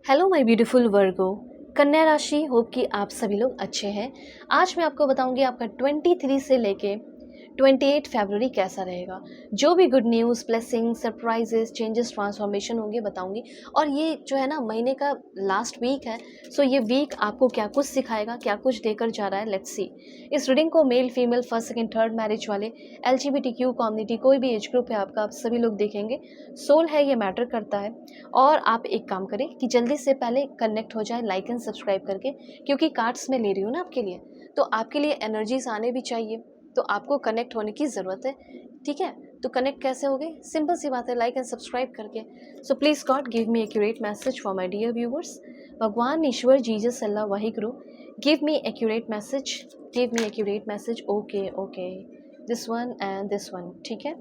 Hello my beautiful वर्गो। कन्या राशि, hope कि आप सभी लोग अच्छे हैं। आज मैं आपको बताऊंगी आपका 23 से लेके 28 फरवरी कैसा रहेगा। जो भी good news, blessing, surprises, changes, transformation होंगे बताऊंगी। और ये जो है ना, महीने का लास्ट वीक है, सो ये वीक आपको क्या कुछ सिखाएगा, क्या कुछ देकर जा रहा है, लेट्स सी। इस रीडिंग को male, female, first, second, third marriage वाले, LGBTQ कम्युनिटी, कोई भी एज ग्रुप है आपका, आप सभी लोग देखेंगे। सोल है, ये मैटर करता है। और आप एक काम करें कि जल्दी से पहले कनेक्ट हो जाए लाइक एंड सब्सक्राइब करके, क्योंकि कार्ड्स मैं ले रही हूँ ना आपके लिए, तो आपके लिए एनर्जीज आने भी चाहिए, तो आपको कनेक्ट होने की ज़रूरत है। ठीक है, तो कनेक्ट कैसे होगे? सिंपल सी बात है, लाइक एंड सब्सक्राइब करके। So please God give me accurate message for my dear viewers. भगवान, ईश्वर, जीसस, अल्लाह, Waheguru, give me accurate message, give me accurate message. Okay okay, this one and this one. ठीक है,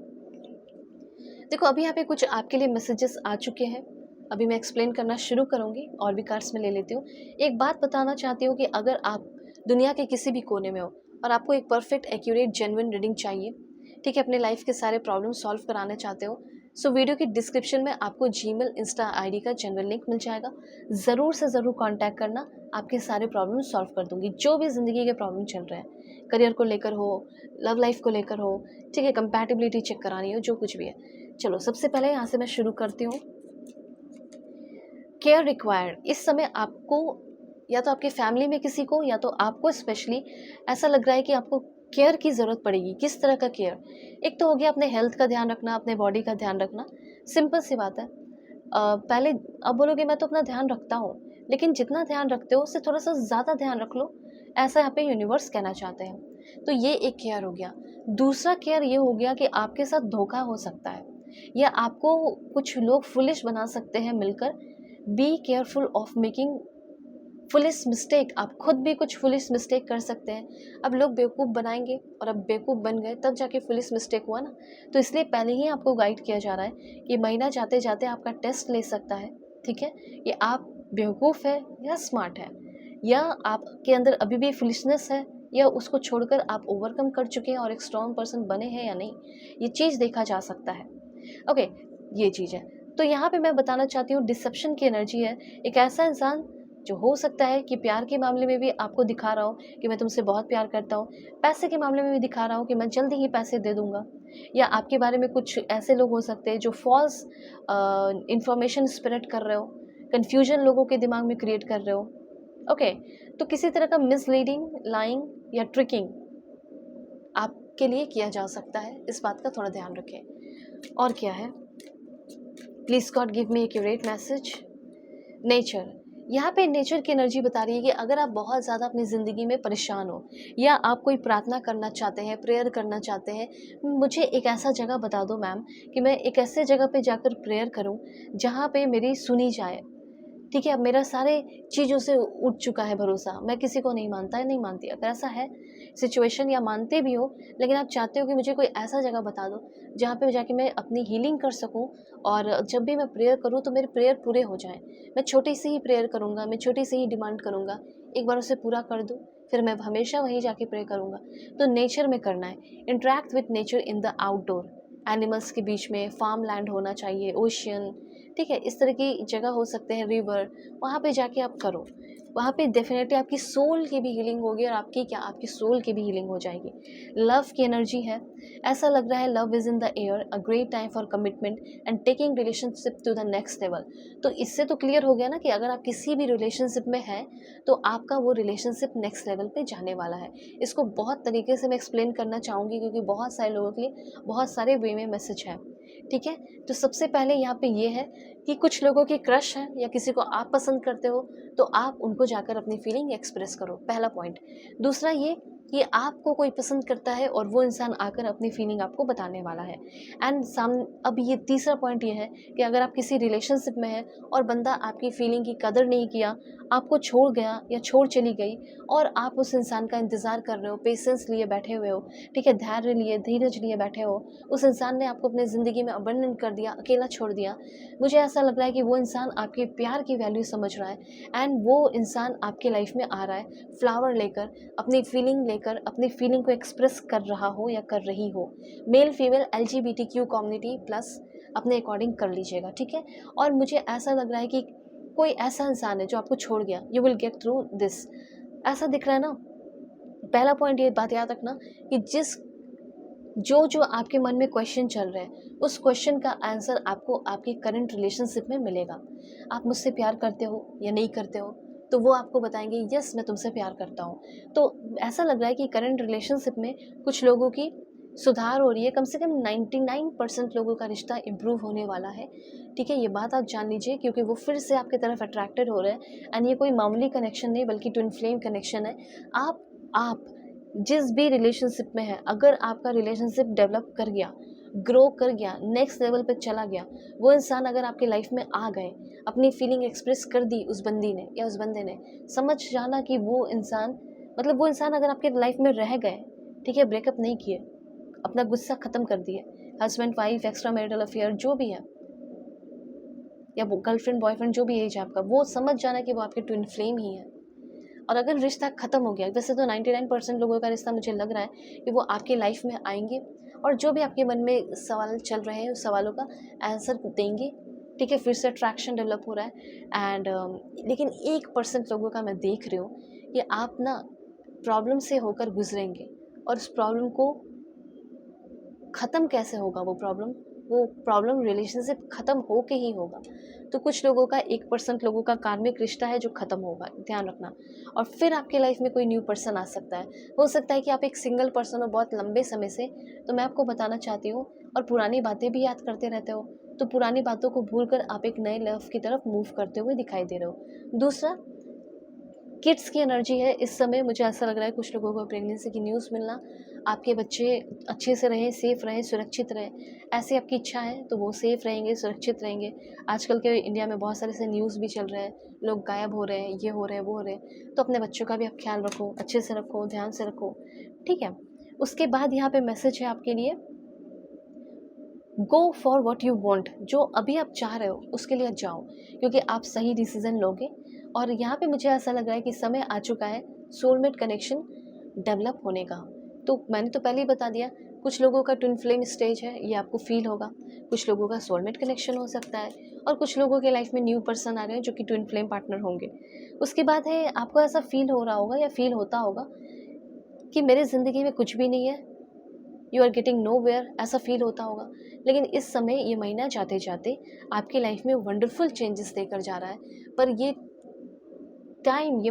देखो अभी यहाँ पे कुछ आपके लिए मैसेजेस आ चुके हैं। अभी मैं एक्सप्लेन करना शुरू करूँगी और भी कार्ड्स में ले लेती हूँ। एक बात बताना चाहती हूँ कि अगर आप दुनिया के किसी भी कोने में हो और आपको एक परफेक्ट, एक्यूरेट, जेन्युइन रीडिंग चाहिए, ठीक है, अपने लाइफ के सारे प्रॉब्लम सॉल्व कराना चाहते हो, सो वीडियो की डिस्क्रिप्शन में आपको जीमेल, इंस्टा आईडी का जेन्युइन लिंक मिल जाएगा। ज़रूर से ज़रूर कॉन्टैक्ट करना, आपके सारे प्रॉब्लम सॉल्व कर दूँगी। जो भी ज़िंदगी के प्रॉब्लम चल रहे हैं, करियर को लेकर हो, लव लाइफ को लेकर हो, ठीक है, कंपैटिबिलिटी चेक करानी हो, जो कुछ भी है। चलो सबसे पहले यहाँ से मैं शुरू करती हूँ। केयर रिक्वायर्ड, इस समय आपको या तो आपके फैमिली में किसी को, या तो आपको स्पेशली ऐसा लग रहा है कि आपको केयर की ज़रूरत पड़ेगी। किस तरह का केयर? एक तो हो गया अपने हेल्थ का ध्यान रखना, अपने बॉडी का ध्यान रखना। सिंपल सी बात है। पहले अब बोलोगे मैं तो अपना ध्यान रखता हूँ, लेकिन जितना ध्यान रखते हो उससे थोड़ा सा ज़्यादा ध्यान रख लो, ऐसा यहाँ पे यूनिवर्स कहना चाहते हैं। तो ये एक केयर हो गया। दूसरा केयर ये हो गया कि आपके साथ धोखा हो सकता है, या आपको कुछ लोग फुलिश बना सकते हैं मिलकर। Be careful of making foolish mistake. आप खुद भी कुछ फुलिश मिस्टेक कर सकते हैं। अब लोग बेवकूफ़ बनाएंगे, और अब बेवकूफ़ बन गए तब जाके फुलिश मिस्टेक हुआ ना। तो इसलिए पहले ही आपको गाइड किया जा रहा है कि महीना जाते जाते आपका टेस्ट ले सकता है। ठीक है, ये आप बेवकूफ़ है या स्मार्ट है, या आपके अंदर अभी भी फुलिशनेस है, या उसको छोड़कर आप ओवरकम कर चुके हैं और एक स्ट्रॉन्ग पर्सन बने हैं या नहीं, ये चीज़ देखा जा सकता है। ओके, ये चीज़ है। तो यहाँ पे मैं बताना चाहती हूँ, डिसेप्शन की एनर्जी है। एक ऐसा इंसान जो हो सकता है कि प्यार के मामले में भी आपको दिखा रहा हो कि मैं तुमसे बहुत प्यार करता हूँ, पैसे के मामले में भी दिखा रहा हूँ कि मैं जल्दी ही पैसे दे दूंगा, या आपके बारे में कुछ ऐसे लोग हो सकते हैं जो फॉल्स इंफॉर्मेशन स्प्रेड कर रहे हो, कन्फ्यूजन लोगों के दिमाग में क्रिएट कर रहे हो। ओके, तो किसी तरह का मिसलीडिंग, लाइंग या ट्रिकिंग आपके लिए किया जा सकता है, इस बात का थोड़ा ध्यान रखें। और क्या है? Please God give me accurate message. Nature, यहाँ पे नेचर की एनर्जी बता रही है कि अगर आप बहुत ज़्यादा अपनी ज़िंदगी में परेशान हो, या आप कोई प्रार्थना करना चाहते हैं, प्रेयर करना चाहते हैं, मुझे एक ऐसा जगह बता दो मैम कि मैं एक ऐसे जगह पे जाकर प्रेयर करूँ जहाँ पे मेरी सुनी जाए। ठीक है, अब मेरा सारे चीज़ों से उठ चुका है भरोसा, मैं किसी को नहीं मानता है, नहीं मानती। अगर ऐसा है सिचुएशन, या मानते भी हो लेकिन आप चाहते हो कि मुझे कोई ऐसा जगह बता दो जहाँ पे जाके मैं अपनी हीलिंग कर सकूँ, और जब भी मैं प्रेयर करूँ तो मेरे प्रेयर पूरे हो जाएँ। मैं छोटी सी ही प्रेयर करूँगा, मैं छोटी सी ही डिमांड करूँगा, एक बार उसे पूरा कर दूँ, फिर मैं हमेशा वहीं जाके प्रे करूँगा। तो नेचर में करना है, interact with nature in the outdoor, animals के बीच में, फार्म लैंड होना चाहिए, ओशियन, ठीक है, इस तरह की जगह हो सकते हैं, रिवर, वहाँ पे जाके आप करो। वहाँ पे डेफिनेटली आपकी सोल की भी हीलिंग होगी, और आपकी क्या, आपकी सोल की भी हीलिंग हो जाएगी। लव की एनर्जी है, ऐसा लग रहा है love is in the air, a great time for commitment and taking relationship to the next level. तो इससे तो क्लियर हो गया ना कि अगर आप किसी भी रिलेशनशिप में हैं तो आपका वो रिलेशनशिप नेक्स्ट लेवल पे जाने वाला है। इसको बहुत तरीके से मैं एक्सप्लेन करना चाहूँगी, क्योंकि बहुत सारे लोगों के लिए बहुत सारे वे में मैसेज है। ठीक है, तो सबसे पहले यहाँ पे ये है कि कुछ लोगों की क्रश है, या किसी को आप पसंद करते हो, तो आप उनको जाकर अपनी फीलिंग एक्सप्रेस करो, पहला पॉइंट। दूसरा ये कि आपको कोई पसंद करता है और वो इंसान आकर अपनी फीलिंग आपको बताने वाला है। एंड अब ये तीसरा पॉइंट ये है कि अगर आप किसी रिलेशनशिप में हैं और बंदा आपकी फीलिंग की कदर नहीं किया, आपको छोड़ गया या छोड़ चली गई, और आप उस इंसान का इंतज़ार कर रहे हो, पेशेंस लिए बैठे हुए हो, ठीक है, धैर्य लिए, धीरज लिए बैठे हो, उस इंसान ने आपको अपनी ज़िंदगी में अबंडन कर दिया, अकेला छोड़ दिया, मुझे ऐसा लग रहा है कि वो इंसान आपके प्यार की वैल्यू समझ रहा है, एंड वो इंसान आपके लाइफ में आ रहा है फ्लावर लेकर, अपनी फीलिंग लेकर, अपनी फीलिंग को एक्सप्रेस कर रहा हो या कर रही हो। Male, female, LGBTQ community plus अपने अकॉर्डिंग कर लीजिएगा, ठीक है। और मुझे ऐसा लग रहा है कि कोई ऐसा इंसान है जो आपको छोड़ गया, you will get through this, ऐसा दिख रहा है ना। पहला पॉइंट ये बात याद रखना कि जो आपके मन में क्वेश्चन चल रहे हैं, उस क्वेश्चन का आंसर आपको आपकी करंट रिलेशनशिप में मिलेगा। आप मुझसे प्यार करते हो या नहीं करते हो, तो वो आपको बताएंगे यस मैं तुमसे प्यार करता हूँ। तो ऐसा लग रहा है कि करंट रिलेशनशिप में कुछ लोगों की सुधार हो रही है, कम से कम 99% लोगों का रिश्ता इम्प्रूव होने वाला है। ठीक है, ये बात आप जान लीजिए, क्योंकि वो फिर से आपकी तरफ अट्रैक्टेड हो रहे हैं। एंड ये कोई मामूली कनेक्शन नहीं बल्कि ट्विन फ्लेम कनेक्शन है। आप जिस भी रिलेशनशिप में है, अगर आपका रिलेशनशिप डेवलप कर गया, ग्रो कर गया, नेक्स्ट लेवल पे चला गया, वो इंसान अगर आपकी लाइफ में आ गए, अपनी फीलिंग एक्सप्रेस कर दी उस बंदी ने या उस बंदे ने, समझ जाना कि वो इंसान अगर आपके लाइफ में रह गए, ठीक है, ब्रेकअप नहीं किए, अपना गुस्सा खत्म कर दिए, husband wife extra marital affair जो भी है, या वो गर्लफ्रेंड बॉयफ्रेंड जो भी एज है आपका, वो समझ जाना कि वो आपके ट्विन फ्लेम ही है। और अगर रिश्ता ख़त्म हो गया, वैसे तो 99% लोगों का रिश्ता मुझे लग रहा है कि वो आपकी लाइफ में आएंगे और जो भी आपके मन में सवाल चल रहे हैं उस सवालों का आंसर देंगे। ठीक है, फिर से अट्रैक्शन डेवलप हो रहा है। एंड लेकिन 1% लोगों का मैं देख रही हूँ कि आप ना प्रॉब्लम से होकर गुजरेंगे, और उस प्रॉब्लम को ख़त्म कैसे होगा, वो प्रॉब्लम रिलेशनशिप ख़त्म हो के ही होगा। तो कुछ लोगों का 1% लोगों का कार्मिक रिश्ता है जो ख़त्म होगा, ध्यान रखना। और फिर आपके लाइफ में कोई न्यू पर्सन आ सकता है। हो सकता है कि आप एक सिंगल पर्सन हो बहुत लंबे समय से, तो मैं आपको बताना चाहती हूँ, और पुरानी बातें भी याद करते रहते हो, तो पुरानी बातों को भूलकर आप एक नए लव की तरफ मूव करते हुए दिखाई दे रहे हो। दूसरा, किड्स की एनर्जी है इस समय। मुझे ऐसा लग रहा है कुछ लोगों को प्रेगनेंसी की न्यूज़ मिलना, आपके बच्चे अच्छे से रहें, सेफ़ रहें, सुरक्षित रहें, ऐसी आपकी इच्छा है तो वो सेफ़ रहेंगे, सुरक्षित रहेंगे। आजकल के इंडिया में बहुत सारे ऐसे न्यूज़ भी चल रहे हैं, लोग गायब हो रहे हैं, ये हो रहे हैं, वो हो रहे हैं, तो अपने बच्चों का भी आप ख्याल रखो, अच्छे से रखो, ध्यान से रखो, ठीक है। उसके बाद यहाँ पे मैसेज है आपके लिए, go for what you want, जो अभी आप चाह रहे हो उसके लिए जाओ, क्योंकि आप सही डिसीज़न लोगे। और यहाँ पे मुझे ऐसा लग रहा है कि समय आ चुका है सोलमेट कनेक्शन डेवलप होने का। तो मैंने तो पहले ही बता दिया, कुछ लोगों का ट्विन फ्लेम स्टेज है, ये आपको फील होगा, कुछ लोगों का सोलमेट कनेक्शन हो सकता है, और कुछ लोगों के लाइफ में न्यू पर्सन आ रहे हैं जो कि ट्विन फ्लेम पार्टनर होंगे। उसके बाद है, आपको ऐसा फील हो रहा होगा या फील होता होगा कि मेरी ज़िंदगी में कुछ भी नहीं है, you are getting nowhere, ऐसा फील होता होगा। लेकिन इस समय ये महीना जाते जाते आपकी लाइफ में वंडरफुल चेंजेस देकर जा रहा है। पर ये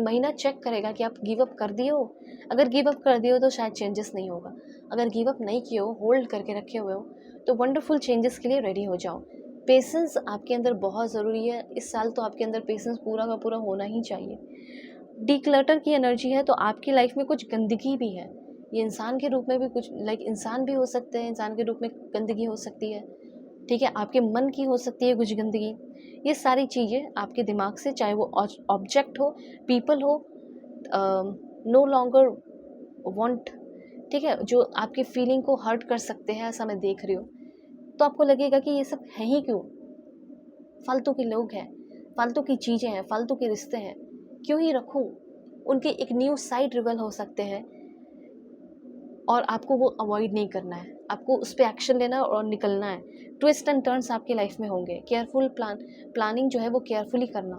महीना चेक करेगा कि आप गिव अप कर दिए हो। अगर गिव अप कर दिए हो तो शायद चेंजेस नहीं होगा। अगर गिव अप नहीं किए हो, होल्ड करके रखे हुए हो, तो वंडरफुल चेंजेस के लिए रेडी हो जाओ। पेशेंस आपके अंदर बहुत ज़रूरी है। इस साल तो आपके अंदर पेशेंस पूरा का पूरा होना ही चाहिए। डिक्लटर की एनर्जी है, तो आपकी लाइफ में कुछ गंदगी भी है। ये इंसान के रूप में भी कुछ, इंसान भी हो सकते हैं, इंसान के रूप में गंदगी हो सकती है, ठीक है, आपके मन की हो सकती है कुछ गंदगी। ये सारी चीज़ें आपके दिमाग से, चाहे वो ऑब्जेक्ट हो, पीपल हो, नो लॉन्गर वांट, ठीक है, जो आपकी फीलिंग को हर्ट कर सकते हैं, ऐसा मैं देख रही हूँ। तो आपको लगेगा कि ये सब है ही क्यों, फालतू के लोग हैं, फालतू की चीज़ें हैं, फालतू के रिश्ते हैं, क्यों ही रखूँ। उनके एक न्यू साइड रिवल हो सकते हैं, और आपको वो अवॉइड नहीं करना है, आपको उस पर एक्शन लेना है और निकलना है। ट्विस्ट एंड टर्न्स आपकी लाइफ में होंगे, केयरफुल प्लानिंग जो है वो केयरफुली करना,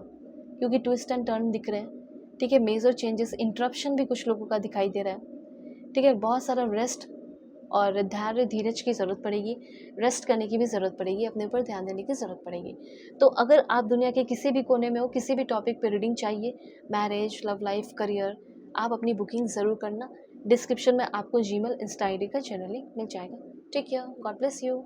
क्योंकि ट्विस्ट एंड टर्न दिख रहे हैं, ठीक है। मेजर चेंजेस, इंटरप्शन भी कुछ लोगों का दिखाई दे रहा है, ठीक है। बहुत सारा रेस्ट और धैर्य धीरज की ज़रूरत पड़ेगी, रेस्ट करने की भी ज़रूरत पड़ेगी, अपने ऊपर ध्यान देने की ज़रूरत पड़ेगी। तो अगर आप दुनिया के किसी भी कोने में हो, किसी भी टॉपिक पे रीडिंग चाहिए, मैरिज, लव लाइफ, करियर, आप अपनी बुकिंग ज़रूर करना। डिस्क्रिप्शन में आपको जीमेल, इंस्टा आईडी का चैनल लिंक मिल जाएगा। Take care, god bless you.